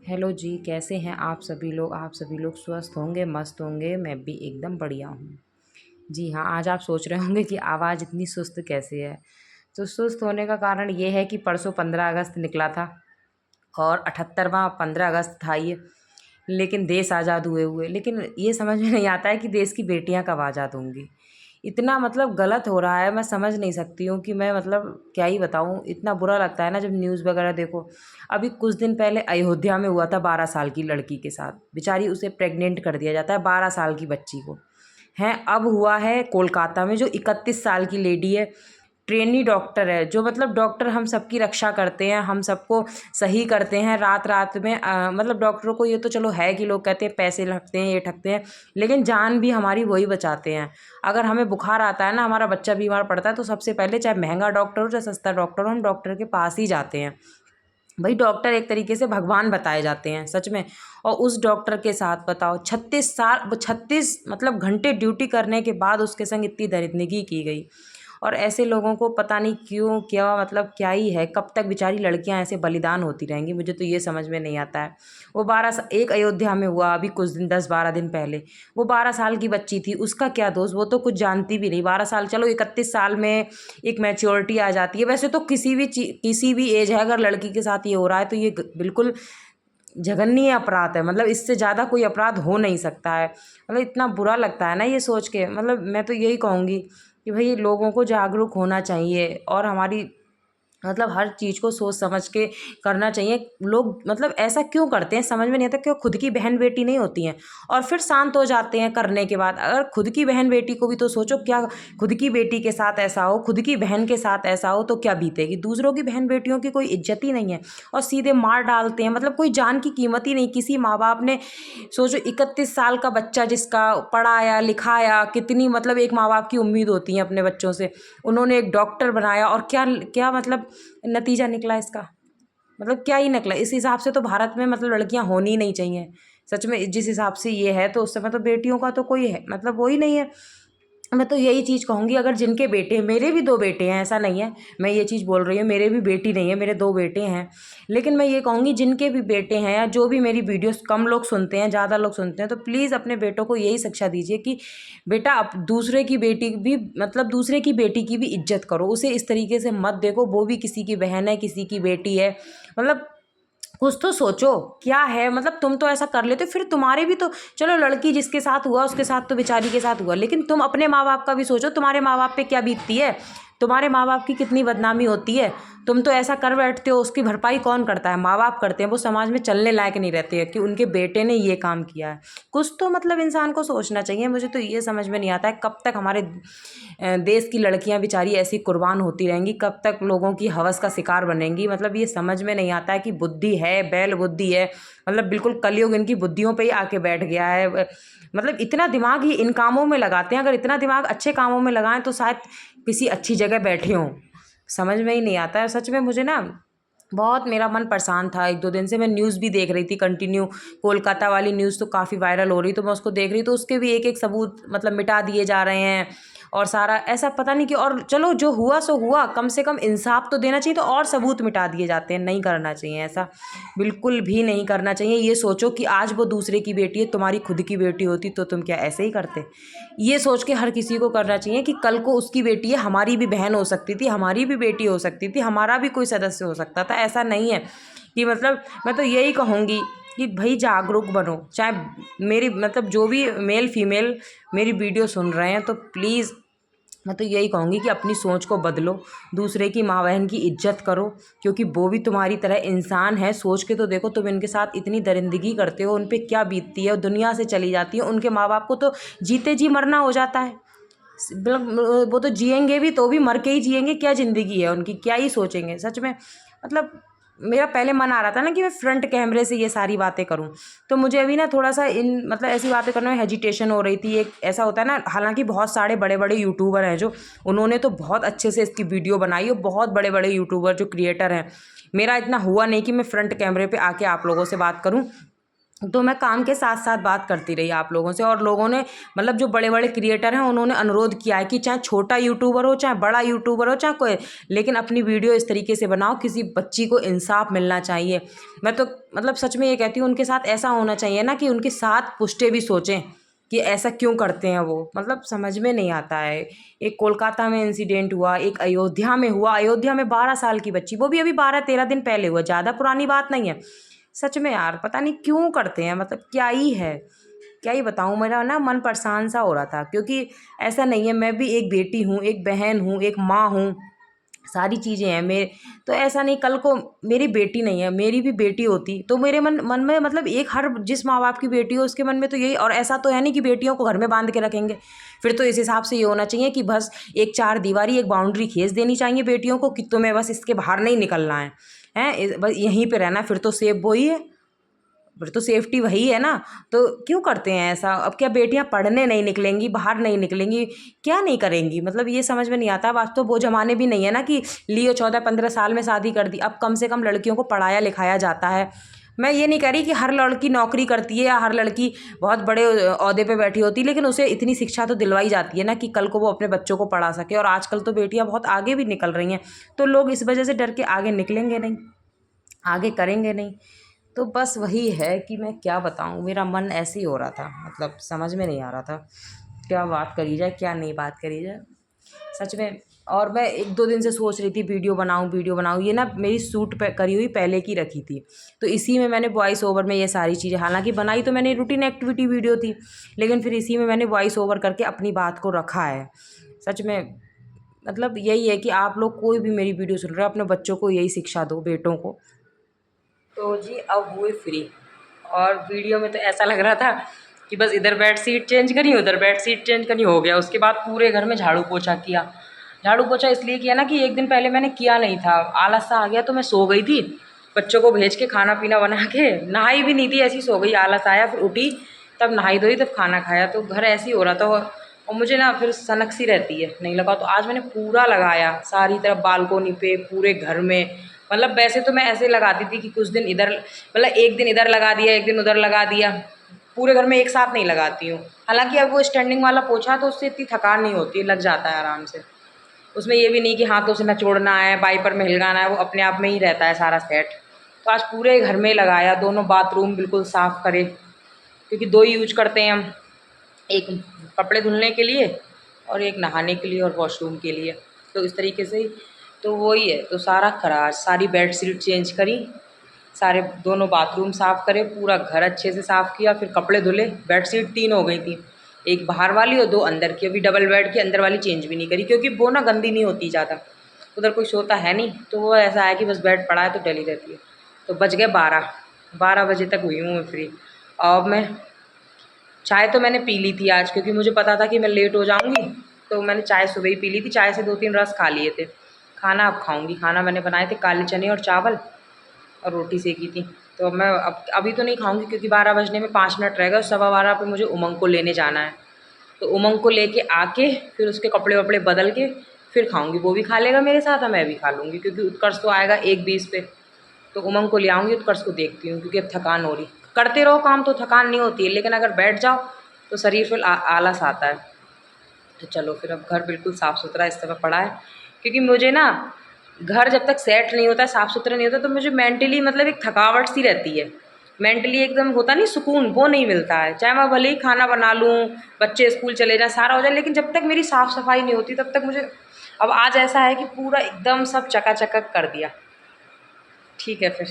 Hello जी, कैसे हैं आप सभी लोग? आप सभी लोग स्वस्थ होंगे, मस्त होंगे, मैं भी एकदम बढ़िया हूँ। जी हाँ, आज आप सोच रहे होंगे कि आवाज़ इतनी सुस्त कैसे है? तो सुस्त होने का कारण ये है कि परसों 15 अगस्त निकला था और 78वां 15 अगस्त था ये। लेकिन देश आज़ाद हुए हुए, लेकिन ये समझ में नहीं आता है कि देश की बेटियां कब आज़ाद होंगी। इतना मतलब गलत हो रहा है, मैं समझ नहीं सकती हूँ कि मैं मतलब क्या ही बताऊँ। इतना बुरा लगता है ना जब न्यूज़ वगैरह देखो। अभी कुछ दिन पहले अयोध्या में हुआ था 12 साल की लड़की के साथ, बेचारी उसे प्रेग्नेंट कर दिया जाता है 12 साल की बच्ची को। हैं अब हुआ है कोलकाता में, जो 31 साल की लेडी है, ट्रेनी डॉक्टर है, जो मतलब डॉक्टर हम सबकी रक्षा करते हैं, हम सबको सही करते हैं रात रात में। मतलब डॉक्टरों को ये तो चलो है कि लोग कहते हैं पैसे ठगते हैं, ये ठगते हैं, लेकिन जान भी हमारी वही बचाते हैं। अगर हमें बुखार आता है ना, हमारा बच्चा बीमार पड़ता है, तो सबसे पहले चाहे महंगा डॉक्टर हो चाहे सस्ता डॉक्टर हो, हम डॉक्टर के पास ही जाते हैं। भाई डॉक्टर एक तरीके से भगवान बताए जाते हैं सच में। और उस डॉक्टर के साथ बताओ 36 मतलब घंटे ड्यूटी करने के बाद उसके संग इतनी दरिंदगी की गई। और ऐसे लोगों को पता नहीं क्यों, क्या मतलब क्या ही है, कब तक बेचारी लड़कियां ऐसे बलिदान होती रहेंगी, मुझे तो ये समझ में नहीं आता है। वो एक अयोध्या में हुआ अभी कुछ दिन 10-12 दिन पहले। वो 12 साल की बच्ची थी, उसका क्या दोष? वो तो कुछ जानती भी नहीं। 12 साल, चलो 31 साल में एक मैच्योरिटी आ जाती है। वैसे तो किसी भी एज है, अगर लड़की के साथ ये हो रहा है तो ये बिल्कुल जघन्य अपराध है। मतलब इससे ज़्यादा कोई अपराध हो नहीं सकता है। मतलब इतना बुरा लगता है ना ये सोच के। मतलब मैं तो यही कहूँगी कि भाई लोगों को जागरूक होना चाहिए और हमारी मतलब हर चीज़ को सोच समझ के करना चाहिए। लोग मतलब ऐसा क्यों करते हैं समझ में नहीं आता। क्यों खुद की बहन बेटी नहीं होती हैं और फिर शांत हो जाते हैं करने के बाद? अगर खुद की बहन बेटी को भी तो सोचो, क्या खुद की बेटी के साथ ऐसा हो, खुद की बहन के साथ ऐसा हो तो क्या बीतेगी? दूसरों की बहन बेटियों की कोई इज्जत ही नहीं है और सीधे मार डालते हैं। मतलब कोई जान की कीमत ही नहीं किसी माँ बाप ने। सोचो 31 साल का बच्चा जिसका पढ़ाया लिखाया, कितनी मतलब एक माँ बाप की उम्मीद होती है अपने बच्चों से, उन्होंने एक डॉक्टर बनाया और क्या क्या मतलब नतीजा निकला इसका? मतलब क्या ही निकला? इस हिसाब से तो भारत में मतलब लड़कियां होनी ही नहीं चाहिए सच में। जिस हिसाब से ये है तो उस समय तो बेटियों का तो कोई है मतलब वो ही नहीं है। मैं तो यही चीज़ कहूँगी, अगर जिनके बेटे, मेरे भी 2 बेटे हैं, ऐसा नहीं है मैं ये चीज़ बोल रही हूँ, मेरे भी बेटी नहीं है, मेरे 2 बेटे हैं। लेकिन मैं ये कहूँगी जिनके भी बेटे हैं या जो भी मेरी वीडियोस कम लोग सुनते हैं, ज़्यादा लोग सुनते हैं, तो प्लीज़ अपने बेटों को यही शिक्षा दीजिए कि बेटा आप दूसरे की बेटी भी मतलब दूसरे की बेटी की भी इज्जत करो। उसे इस तरीके से मत देखो, वो भी किसी की बहन है, किसी की बेटी है। मतलब कुछ तो सोचो क्या है। मतलब तुम तो ऐसा कर लेते हो, फिर तुम्हारे भी तो, चलो लड़की जिसके साथ हुआ उसके साथ तो बेचारी के साथ हुआ, लेकिन तुम अपने माँ बाप का भी सोचो। तुम्हारे माँ बाप पे क्या बीतती है, तुम्हारे माँ बाप की कितनी बदनामी होती है। तुम तो ऐसा कर बैठते हो, उसकी भरपाई कौन करता है? माँ बाप करते हैं। वो समाज में चलने लायक नहीं रहते हैं कि उनके बेटे ने ये काम किया है। कुछ तो मतलब इंसान को सोचना चाहिए। मुझे तो ये समझ में नहीं आता है कब तक हमारे देश की लड़कियां बेचारी ऐसी कुर्बान होती रहेंगी, कब तक लोगों की हवस का शिकार बनेंगी। मतलब ये समझ में नहीं आता है कि बुद्धि है, बैल बुद्धि है। मतलब बिल्कुल कलयुग इनकी बुद्धियों पे ही आके बैठ गया है। मतलब इतना दिमाग ही इन कामों में लगाते हैं। अगर इतना दिमाग अच्छे कामों में लगाएं तो शायद किसी अच्छी जगह बैठे हों। समझ में ही नहीं आता है सच में। मुझे ना बहुत मेरा मन परेशान था। 1-2 दिन से मैं न्यूज़ भी देख रही थी कंटिन्यू। कोलकाता वाली न्यूज़ तो काफ़ी वायरल हो रही, तो मैं उसको देख रही, तो उसके भी एक एक सबूत मतलब मिटा दिए जा रहे हैं और सारा ऐसा पता नहीं क्यों। और चलो जो हुआ सो हुआ, कम से कम इंसाफ तो देना चाहिए, तो और सबूत मिटा दिए जाते हैं। नहीं करना चाहिए ऐसा, बिल्कुल भी नहीं करना चाहिए। ये सोचो कि आज वो दूसरे की बेटी है, तुम्हारी खुद की बेटी होती तो तुम क्या ऐसे ही करते? ये सोच के हर किसी को करना चाहिए कि कल को उसकी बेटी है, हमारी भी बहन हो सकती थी, हमारी भी बेटी हो सकती थी, हमारा भी कोई सदस्य हो सकता था। ऐसा नहीं है कि मतलब मैं तो यही कहूँगी कि भाई जागरूक बनो। चाहे मेरी मतलब जो भी मेल फीमेल मेरी वीडियो सुन रहे हैं, तो प्लीज़ मैं तो यही कहूँगी कि अपनी सोच को बदलो। दूसरे की माँ बहन की इज्जत करो, क्योंकि वो भी तुम्हारी तरह इंसान है। सोच के तो देखो, तुम इनके साथ इतनी दरिंदगी करते हो, उन पे क्या बीतती है, दुनिया से चली जाती है। उनके माँ बाप को तो जीते जी मरना हो जाता है। वो तो जिएंगे भी तो भी मर के ही जिएंगे। क्या ज़िंदगी है उनकी, क्या ही सोचेंगे सच में। मतलब मेरा पहले मन आ रहा था ना कि मैं फ्रंट कैमरे से ये सारी बातें करूं, तो मुझे अभी ना थोड़ा सा इन मतलब ऐसी बातें करने में हेजिटेशन हो रही थी। एक ऐसा होता है ना, हालांकि बहुत सारे बड़े बड़े यूट्यूबर हैं जो, उन्होंने तो बहुत अच्छे से इसकी वीडियो बनाई और बहुत बड़े बड़े यूट्यूबर जो क्रिएटर हैं। मेरा इतना हुआ नहीं कि मैं फ्रंट कैमरे पे आके आप लोगों से बात करूं। तो मैं काम के साथ साथ बात करती रही आप लोगों से, और लोगों ने मतलब जो बड़े बड़े क्रिएटर हैं उन्होंने अनुरोध किया है कि चाहे छोटा यूट्यूबर हो, चाहे बड़ा यूट्यूबर हो, चाहे कोई, लेकिन अपनी वीडियो इस तरीके से बनाओ, किसी बच्ची को इंसाफ मिलना चाहिए। मैं तो मतलब सच में ये कहती हूँ, उनके साथ ऐसा होना चाहिए ना कि उनके साथ पुश्ते भी सोचें कि ऐसा क्यों करते हैं वो, मतलब समझ में नहीं आता है। एक कोलकाता में इंसिडेंट हुआ, एक अयोध्या में हुआ। अयोध्या में 12 साल की बच्ची, वो भी अभी 12-13 दिन पहले हुआ, ज़्यादा पुरानी बात नहीं है। सच में यार पता नहीं क्यों करते हैं, मतलब क्या ही है, क्या ही बताऊँ। मेरा ना मन परेशान सा हो रहा था, क्योंकि ऐसा नहीं है, मैं भी एक बेटी हूँ, एक बहन हूँ, एक माँ हूँ, सारी चीज़ें हैं मेरे। तो ऐसा नहीं, कल को मेरी बेटी नहीं है, मेरी भी बेटी होती तो मेरे मन मन में मतलब एक, हर जिस माँ बाप की बेटी हो उसके मन में तो यही। और ऐसा तो है नहीं कि बेटियों को घर में बांध के रखेंगे। फिर तो इस हिसाब से ये होना चाहिए कि बस एक चार दीवारी, एक बाउंड्री खींच देनी चाहिए बेटियों को कि तुम्हें बस इसके बाहर नहीं निकलना है, हैं बस यहीं पे रहना है। फिर तो सेफ वही है, फिर तो सेफ्टी वही है ना। तो क्यों करते हैं ऐसा? अब क्या बेटियां पढ़ने नहीं निकलेंगी, बाहर नहीं निकलेंगी, क्या नहीं करेंगी? मतलब ये समझ में नहीं आता। अब आज तो वो जमाने भी नहीं है ना कि लियो 14-15 साल में शादी कर दी। अब कम से कम लड़कियों को पढ़ाया लिखाया जाता है। मैं ये नहीं कह रही कि हर लड़की नौकरी करती है या हर लड़की बहुत बड़े ओहदे पे बैठी होती है, लेकिन उसे इतनी शिक्षा तो दिलवाई जाती है ना कि कल को वो अपने बच्चों को पढ़ा सके। और आजकल तो बेटियां बहुत आगे भी निकल रही हैं, तो लोग इस वजह से डर के आगे निकलेंगे नहीं, आगे करेंगे नहीं। तो बस वही है कि मैं क्या बताऊँ, मेरा मन ऐसे ही हो रहा था, मतलब समझ में नहीं आ रहा था क्या बात करी जाए, क्या नहीं बात करी जाए, सच में। और मैं 1-2 दिन से सोच रही थी वीडियो बनाऊँ, वीडियो बनाऊँ। ये ना मेरी शूट करी हुई पहले की रखी थी, तो इसी में मैंने वॉइस ओवर में ये सारी चीज़ें, हालांकि बनाई तो मैंने रूटीन एक्टिविटी वीडियो थी, लेकिन फिर इसी में मैंने वॉइस ओवर करके अपनी बात को रखा है। सच में मतलब यही है कि आप लोग कोई भी मेरी वीडियो सुन रहे हो, अपने बच्चों को यही शिक्षा दो, बेटों को। तो जी अब हुए फ्री, और वीडियो में तो ऐसा लग रहा था कि बस इधर बेड शीट चेंज करी, उधर बेड शीट चेंज करी, हो गया। उसके बाद पूरे घर में झाड़ू पोछा किया। झाड़ू पोछा इसलिए किया ना कि एक दिन पहले मैंने किया नहीं था, आलस सा आ गया तो मैं सो गई थी। बच्चों को भेज के खाना पीना बना के, नहाई भी नहीं थी, ऐसी सो गई, आलस आया, फिर उठी तब नहाई धोई तब खाना खाया। तो घर ऐसे ही हो रहा था, और मुझे ना फिर सनक सी रहती है, नहीं लगा। तो आज मैंने पूरा लगाया सारी तरफ, बालकोनी पे, पूरे घर में। मतलब वैसे तो मैं ऐसे लगाती थी कि कुछ दिन इधर, मतलब एक दिन इधर लगा दिया, एक दिन उधर लगा दिया, पूरे घर में एक साथ नहीं लगाती हूँ। हालांकि अब वो स्टैंडिंग वाला पोछा तो उससे इतनी थकान नहीं होती, लग जाता है आराम से। उसमें ये भी नहीं कि हाथों से नचोड़ना है, वाइपर में हिलगाना है, वो अपने आप में ही रहता है सारा सेट। तो आज पूरे घर में लगाया, दोनों बाथरूम बिल्कुल साफ़ करे, क्योंकि दो ही यूज करते हैं हम, एक कपड़े धुलने के लिए और एक नहाने के लिए और वॉशरूम के लिए। तो इस तरीके से ही तो वही है। तो सारा करा, सारी बेडशीट चेंज करी, सारे दोनों बाथरूम साफ़ करे, पूरा घर अच्छे से साफ़ किया, फिर कपड़े धुले। बेडशीट 3 हो गई थी, एक बाहर वाली और 2 अंदर की। अभी डबल बेड की अंदर वाली चेंज भी नहीं करी, क्योंकि वो ना गंदी नहीं होती ज़्यादा, उधर कोई सोता है नहीं, तो वो ऐसा है कि बस बेड पड़ा है तो डली रहती है। तो बज गए 12 बजे तक हुई हूँ मैं फ्री। अब मैं चाय तो मैंने पी ली थी आज, क्योंकि मुझे पता था कि मैं लेट हो जाऊँगी, तो मैंने चाय सुबह ही पी ली थी। चाय से 2-3 रस खा लिए थे। खाना अब खाऊँगी। खाना मैंने बनाए थे काले चने और चावल, और रोटी सेकी थी। तो मैं अब अभी तो नहीं खाऊँगी, क्योंकि 12 बजने में 5 मिनट रह गए, और 12:15 पे मुझे उमंग को लेने जाना है। तो उमंग को लेके आके फिर उसके कपड़े वपड़े बदल के फिर खाऊँगी। वो भी खा लेगा मेरे साथ और मैं भी खा लूँगी, क्योंकि उत्कर्ष तो आएगा 1:20 पे। तो उमंग को ले आऊँगी, उत्कर्ष को देखती हूँ, क्योंकि अब थकान हो रही। करते रहो काम तो थकान नहीं होती है, लेकिन अगर बैठ जाओ तो शरीर फिर आलस आता है। तो चलो फिर अब घर बिल्कुल साफ़ सुथरा इस तरह पड़ा है, क्योंकि मुझे ना घर जब तक सेट नहीं होता है, साफ़ सुथरा नहीं होता, तो मुझे मेंटली मतलब एक थकावट सी रहती है। मेंटली एकदम होता नहीं सुकून, वो नहीं मिलता है। चाहे मैं भले ही खाना बना लूँ, बच्चे स्कूल चले जाएँ, सारा हो जाए, लेकिन जब तक मेरी साफ़ सफाई नहीं होती तब तक मुझे। अब आज ऐसा है कि पूरा एकदम सब चकाचक कर दिया। ठीक है फिर।